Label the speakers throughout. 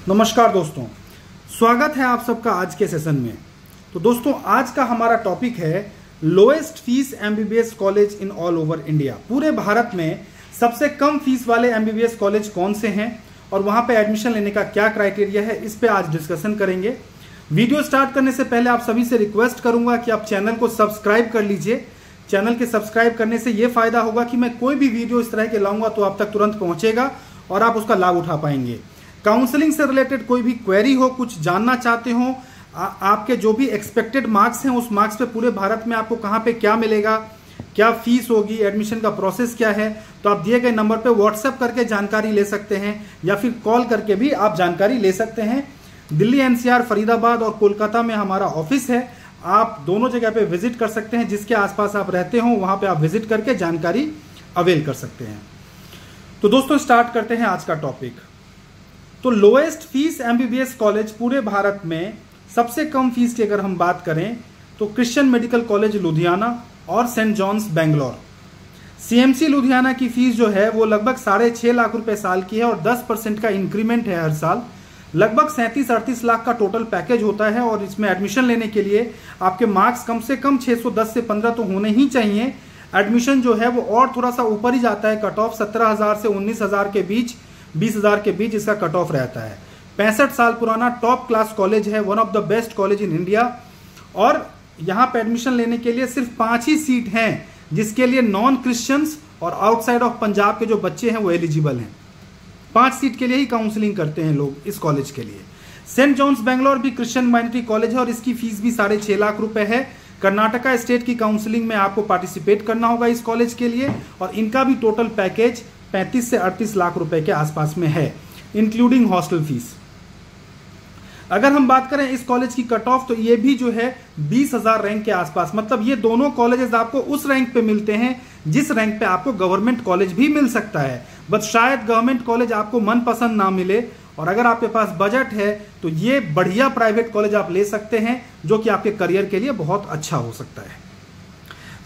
Speaker 1: नमस्कार दोस्तों, स्वागत है आप सबका आज के सेशन में। तो दोस्तों, आज का हमारा टॉपिक है lowest fees MBBS college in all over India. पूरे भारत में सबसे कम फीस वाले एमबीबीएस कॉलेज कौन से हैं और वहां पे एडमिशन लेने का क्या क्राइटेरिया है, इस पे आज डिस्कशन करेंगे। वीडियो स्टार्ट करने से पहले आप सभी से रिक्वेस्ट करूंगा कि आप चैनल को सब्सक्राइब कर लीजिए। चैनल के सब्सक्राइब करने से यह फायदा होगा कि मैं कोई भी वीडियो इस तरह के लाऊंगा तो आप तक तुरंत पहुंचेगा और आप उसका लाभ उठा पाएंगे। काउंसलिंग से रिलेटेड कोई भी क्वेरी हो, कुछ जानना चाहते हो, आपके जो भी एक्सपेक्टेड मार्क्स हैं उस मार्क्स पे पूरे भारत में आपको कहाँ पे क्या मिलेगा, क्या फीस होगी, एडमिशन का प्रोसेस क्या है, तो आप दिए गए नंबर पे व्हाट्सएप करके जानकारी ले सकते हैं या फिर कॉल करके भी आप जानकारी ले सकते हैं। दिल्ली एनसीआर, फरीदाबाद और कोलकाता में हमारा ऑफिस है। आप दोनों जगह पे विजिट कर सकते हैं। जिसके आसपास आप रहते हो वहां पे आप विजिट करके जानकारी अवेल कर सकते हैं। तो दोस्तों, स्टार्ट करते हैं आज का टॉपिक। तो लोएस्ट फीस एमबीबीएस कॉलेज पूरे भारत में सबसे कम फीस की अगर हम बात करें तो क्रिश्चियन मेडिकल कॉलेज लुधियाना और Saint John's Bangalore. CMC Ludhiana की फीस जो है वो लगभग 6.5 लाख रुपए साल की है और 10% का इंक्रीमेंट है हर साल। लगभग 37-38 लाख का टोटल पैकेज होता है और इसमें एडमिशन लेने के लिए आपके मार्क्स कम से कम 610 से 15 तो होने ही चाहिए। एडमिशन जो है वो और थोड़ा सा ऊपर ही जाता है। कट ऑफ 17,000 से 19,000 के बीच, 20,000 के बीच इसका कट ऑफ रहता है। 65 साल पुराना टॉप क्लास कॉलेज है, one of the best college in India. और यहाँ पे एडमिशन लेने के लिए सिर्फ 5 ही सीट हैं जिसके लिए नॉन क्रिश्चियंस और आउटसाइड ऑफ पंजाब के जो बच्चे हैं वो एलिजिबल हैं। 5 सीट के लिए ही काउंसलिंग करते हैं लोग इस कॉलेज के लिए। सेंट जॉन्स बेंगलोर भी क्रिश्चियन माइनॉरिटी कॉलेज है और इसकी फीस भी 6.5 लाख रुपए है। कर्नाटका स्टेट की काउंसलिंग में आपको पार्टिसिपेट करना होगा इस कॉलेज के लिए और इनका भी टोटल पैकेज 35 से 38 लाख रुपए के आसपास में है, इंक्लूडिंग हॉस्टल फीस। अगर हम बात करें इस कॉलेज की कट ऑफ तो ये भी जो है 20,000 रैंक के आसपास, मतलब ये दोनों कॉलेजेस आपको उस रैंक पे मिलते हैं जिस रैंक पे आपको गवर्नमेंट कॉलेज भी मिल सकता है। बस शायद गवर्नमेंट कॉलेज आपको मनपसंद ना मिले और अगर आपके पास बजट है तो ये बढ़िया प्राइवेट कॉलेज आप ले सकते हैं जो कि आपके करियर के लिए बहुत अच्छा हो सकता है।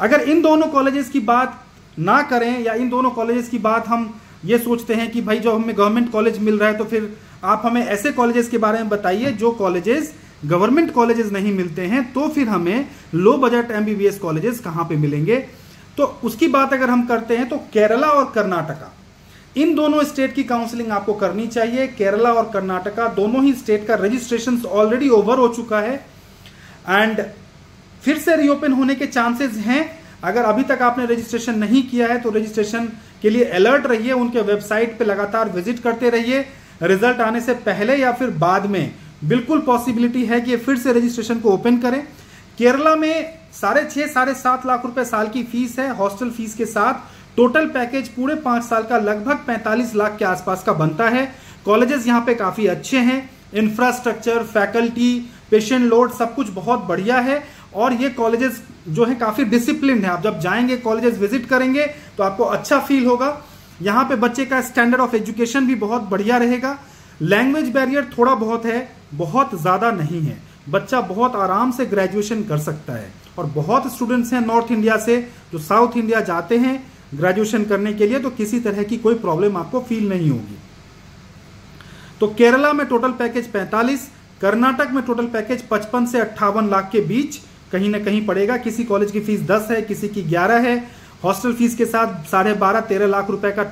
Speaker 1: अगर इन दोनों कॉलेजेस की बात ना करें या इन दोनों कॉलेजेस की बात हम ये सोचते हैं कि भाई जो हमें गवर्नमेंट कॉलेज मिल रहा है तो फिर आप हमें ऐसे कॉलेजेस के बारे में बताइए जो कॉलेजेस गवर्नमेंट कॉलेजेस नहीं मिलते हैं, तो फिर हमें लो बजट एमबीबीएस कॉलेजेस कहाँ पे मिलेंगे। तो उसकी बात अगर हम करते हैं तो केरला और कर्नाटका, इन दोनों स्टेट की काउंसलिंग आपको करनी चाहिए। केरला और कर्नाटका दोनों ही स्टेट का रजिस्ट्रेशन ऑलरेडी ओवर हो चुका है एंड फिर से रीओपन होने के चांसेस हैं। अगर अभी तक आपने रजिस्ट्रेशन नहीं किया है तो रजिस्ट्रेशन के लिए अलर्ट रहिए, उनके वेबसाइट पे लगातार विजिट करते रहिए। रिजल्ट आने से पहले या फिर बाद में बिल्कुल पॉसिबिलिटी है कि ये फिर से रजिस्ट्रेशन को ओपन करें। केरला में 6.5-7 लाख रुपए साल की फीस है हॉस्टल फीस के साथ। टोटल पैकेज पूरे 5 साल का लगभग 45 लाख के आसपास का बनता है। कॉलेजेस यहाँ पे काफी अच्छे हैं, इंफ्रास्ट्रक्चर, फैकल्टी, पेशेंट लोड सब कुछ बहुत बढ़िया है और ये कॉलेजेस जो है काफी डिसिप्लिन है। आप जब जाएंगे कॉलेजेस विजिट करेंगे तो आपको अच्छा फील होगा। यहाँ पे बच्चे का स्टैंडर्ड ऑफ एजुकेशन भी बहुत बढ़िया रहेगा। लैंग्वेज बैरियर थोड़ा बहुत है, बहुत ज्यादा नहीं है। बच्चा बहुत आराम से ग्रेजुएशन कर सकता है और बहुत स्टूडेंट्स हैं नॉर्थ इंडिया से जो साउथ इंडिया जाते हैं ग्रेजुएशन करने के लिए, तो किसी तरह की कोई प्रॉब्लम आपको फील नहीं होगी। तो केरला में टोटल पैकेज 45, कर्नाटक में टोटल पैकेज 55 से 58 लाख के बीच कहीं ना कहीं पड़ेगा। किसी कॉलेज की फीस 10 है, किसी की 11 है। हॉस्टल फीस के साथ 12.5-13 लाख रुपए का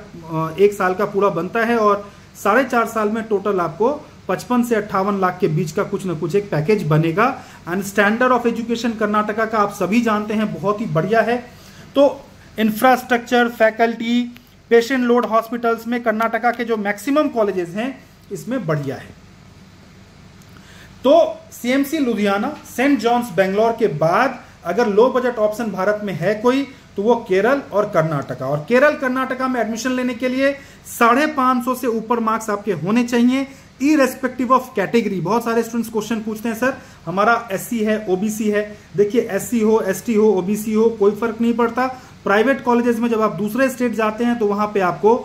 Speaker 1: 1 साल का पूरा बनता है और 4.5 साल में टोटल आपको 55 से 58 लाख के बीच का कुछ ना कुछ एक पैकेज बनेगा। And standard of education Karnataka का आप सभी जानते हैं बहुत ही बढ़िया है। तो infrastructure, faculty, patient load hospitals में कर्नाटका के जो मैक्सिमम कॉलेजेस हैं इसमें बढ़िया है। तो CMC Ludhiana, Saint John's Bangalore के बाद अगर लो बजट ऑप्शन भारत में है कोई तो वो केरल और कर्नाटका। और केरल कर्नाटका में एडमिशन लेने के लिए 550 से ऊपर मार्क्स आपके होने चाहिए इरेस्पेक्टिव ऑफ कैटेगरी। बहुत सारे स्टूडेंट्स क्वेश्चन पूछते हैं सर हमारा एससी है, ओबीसी है। देखिए एससी हो, एसटी हो, ओबीसी हो, कोई फर्क नहीं पड़ता। प्राइवेट कॉलेजेस में जब आप दूसरे स्टेट जाते हैं तो वहां पे आपको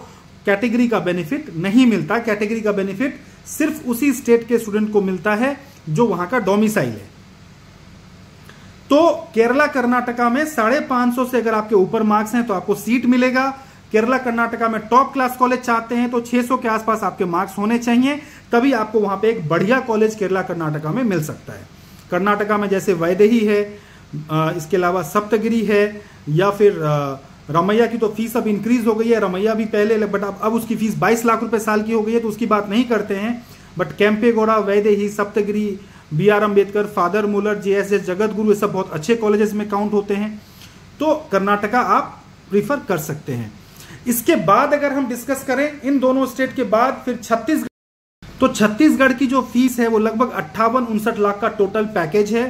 Speaker 1: कैटेगरी का बेनिफिट नहीं मिलता। कैटेगरी का बेनिफिट सिर्फ उसी स्टेट के स्टूडेंट को मिलता है जो वहां का डोमिसाइल है। तो केरला कर्नाटका में 550 से अगर आपके ऊपर मार्क्स हैं तो आपको सीट मिलेगा। केरला कर्नाटका में टॉप क्लास कॉलेज चाहते हैं तो 600 के आसपास आपके मार्क्स होने चाहिए, तभी आपको वहां पे एक बढ़िया कॉलेज केरला कर्नाटका में मिल सकता है। कर्नाटका में जैसे वैदेही है, इसके अलावा सप्तगिरी है, या फिर रमैया की तो फीस अब इंक्रीज हो गई है। रमैया भी पहले, बट अब उसकी फीस 22 लाख रुपए साल की हो गई है, तो उसकी बात नहीं करते हैं। But Kempegowda, Vaidehi, Saptagiri, BR Ambedkar, father Muller, JSS जगतगुरु, ये सब बहुत अच्छे कॉलेजेस में काउंट होते हैं, तो कर्नाटका आप प्रीफर कर सकते हैं। इसके बाद अगर हम डिस्कस करें इन दोनों स्टेट के बाद फिर छत्तीसगढ़, तो छत्तीसगढ़ की जो फीस है वो लगभग 58-59 लाख का टोटल पैकेज है।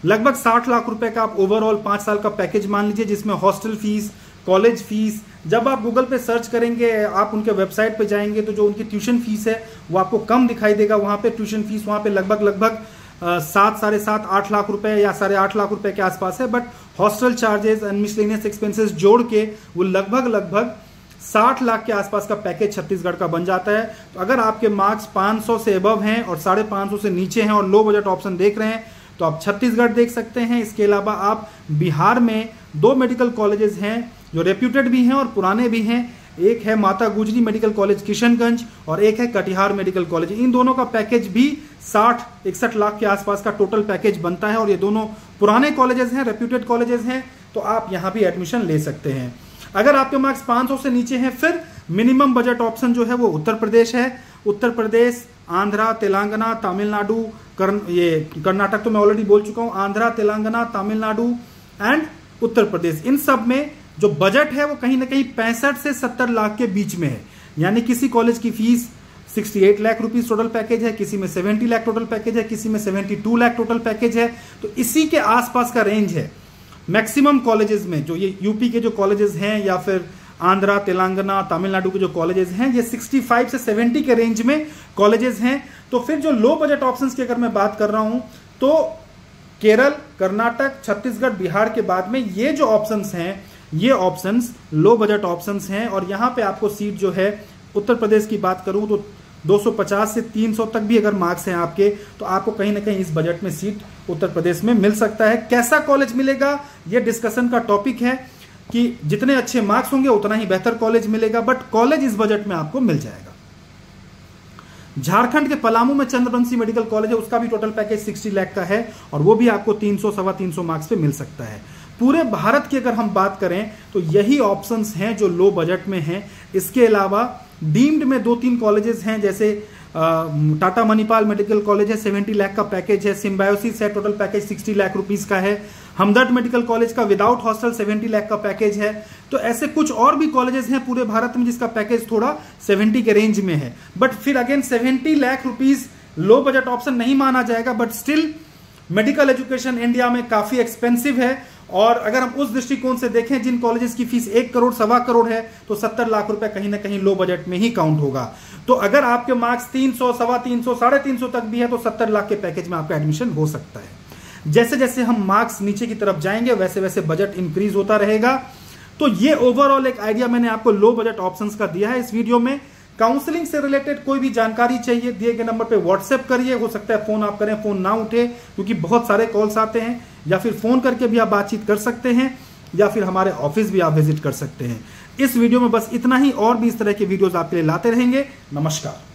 Speaker 1: लगभग 60 लाख रुपए का आप ओवरऑल 5 साल का पैकेज मान लीजिए, जिसमें हॉस्टल फीस, कॉलेज फीस, जब आप गूगल पे सर्च करेंगे, आप उनके वेबसाइट पे जाएंगे तो जो उनकी ट्यूशन फीस है वो आपको कम दिखाई देगा। वहां पे ट्यूशन फीस वहां पे लगभग 7, 7.5, 8 लाख रुपए या 8.5 लाख रुपए के आसपास है। But hostel charges and miscellaneous expenses जोड़ के वो लगभग 60 लाख के आसपास का पैकेज छत्तीसगढ़ का बन जाता है। तो अगर आपके मार्क्स 500 से अबव हैं और 550 से नीचे हैं और लो बजट ऑप्शन देख रहे हैं तो आप छत्तीसगढ़ देख सकते हैं। इसके अलावा आप बिहार में 2 मेडिकल कॉलेजेस हैं जो रेप्यूटेड भी हैं और पुराने भी हैं। एक है माता गुजरी मेडिकल कॉलेज किशनगंज और एक है कटिहार मेडिकल कॉलेज। इन दोनों का पैकेज भी 60-61 लाख के आसपास का टोटल पैकेज बनता है और ये दोनों पुराने कॉलेजेस हैं, रेप्यूटेड कॉलेजेस हैं, तो आप यहाँ भी एडमिशन ले सकते हैं। अगर आपके मार्क्स 500 से नीचे हैं फिर मिनिमम बजट ऑप्शन जो है वो उत्तर प्रदेश है। उत्तर प्रदेश, आंध्रा, तेलंगाना, तमिलनाडु, कर्नाटक तो मैं ऑलरेडी बोल चुका हूँ, आंध्रा, तेलंगाना, तमिलनाडु एंड उत्तर प्रदेश, इन सब में जो बजट है वो कहीं ना कहीं 65 से 70 लाख के बीच में है। यानी किसी कॉलेज की fees 68 lakh rupees total package है, किसी में 70 लाख टोटल पैकेज है, किसी में 72 लाख टोटल पैकेज है। तो इसी के आसपास का रेंज है मैक्सिमम कॉलेजेस में। जो ये यूपी के जो कॉलेजेस हैं या फिर आंध्रा, तेलंगाना, तमिलनाडु के जो कॉलेजेस हैं, ये 65 से 70 के रेंज में कॉलेजेस हैं। तो फिर जो लो बजट ऑप्शंस की अगर मैं बात कर रहा हूं तो केरल, कर्नाटक, छत्तीसगढ़, बिहार के बाद में ये जो ऑप्शंस हैं, ये ऑप्शंस लो बजट ऑप्शंस हैं। और यहां पे आपको सीट जो है, उत्तर प्रदेश की बात करूं तो 250 से 300 तक भी अगर मार्क्स हैं आपके, तो आपको कहीं ना कहीं इस बजट में सीट उत्तर प्रदेश में मिल सकता है। कैसा कॉलेज मिलेगा ये डिस्कशन का टॉपिक है कि जितने अच्छे मार्क्स होंगे उतना ही बेहतर कॉलेज मिलेगा, बट कॉलेज इस बजट में आपको मिल जाएगा। झारखंड के पलामू में चंद्रवंशी मेडिकल कॉलेज है, उसका भी टोटल पैकेज 60 लाख का है और वो भी आपको 300-325 मार्क्स पे मिल सकता है। पूरे भारत की अगर हम बात करें तो यही ऑप्शंस हैं जो लो बजट में हैं। इसके अलावा डीम्ड में 2-3 कॉलेजेस हैं, जैसे टाटा मणिपाल मेडिकल कॉलेज है, 70 लाख का पैकेज है। सिम्बायोसिस है, टोटल पैकेज 60 लाख रुपीस का है। हमदर्द मेडिकल कॉलेज का विदाउट हॉस्टल 70 लाख का पैकेज है। तो ऐसे कुछ और भी कॉलेजेस हैं पूरे भारत में जिसका पैकेज थोड़ा 70 के रेंज में है। बट फिर again 70 lakh rupees low budget option नहीं माना जाएगा, but still medical education India में काफी एक्सपेंसिव है। और अगर हम उस दृष्टिकोण से देखें, जिन कॉलेजेस की फीस 1 करोड़ 1.25 करोड़ है, तो 70 लाख रुपए कहीं ना कहीं लो बजट में ही काउंट होगा। तो अगर आपके मार्क्स 300, 325, 350 तक भी है तो 70 लाख के पैकेज में आपका एडमिशन हो सकता है। जैसे जैसे हम मार्क्स नीचे की तरफ जाएंगे वैसे वैसे बजट इंक्रीज होता रहेगा। तो ये ओवरऑल एक आइडिया मैंने आपको लो बजट ऑप्शंस का दिया है इस वीडियो में। काउंसलिंग से रिलेटेड कोई भी जानकारी चाहिए, दिए गए नंबर पे व्हाट्सएप करिए। हो सकता है फोन आप करें, फोन ना उठे क्योंकि बहुत सारे कॉल्स आते हैं, या फिर फोन करके भी आप बातचीत कर सकते हैं, या फिर हमारे ऑफिस भी आप विजिट कर सकते हैं। इस वीडियो में बस इतना ही, और भी इस तरह के वीडियोस आपके लिए लाते रहेंगे। नमस्कार।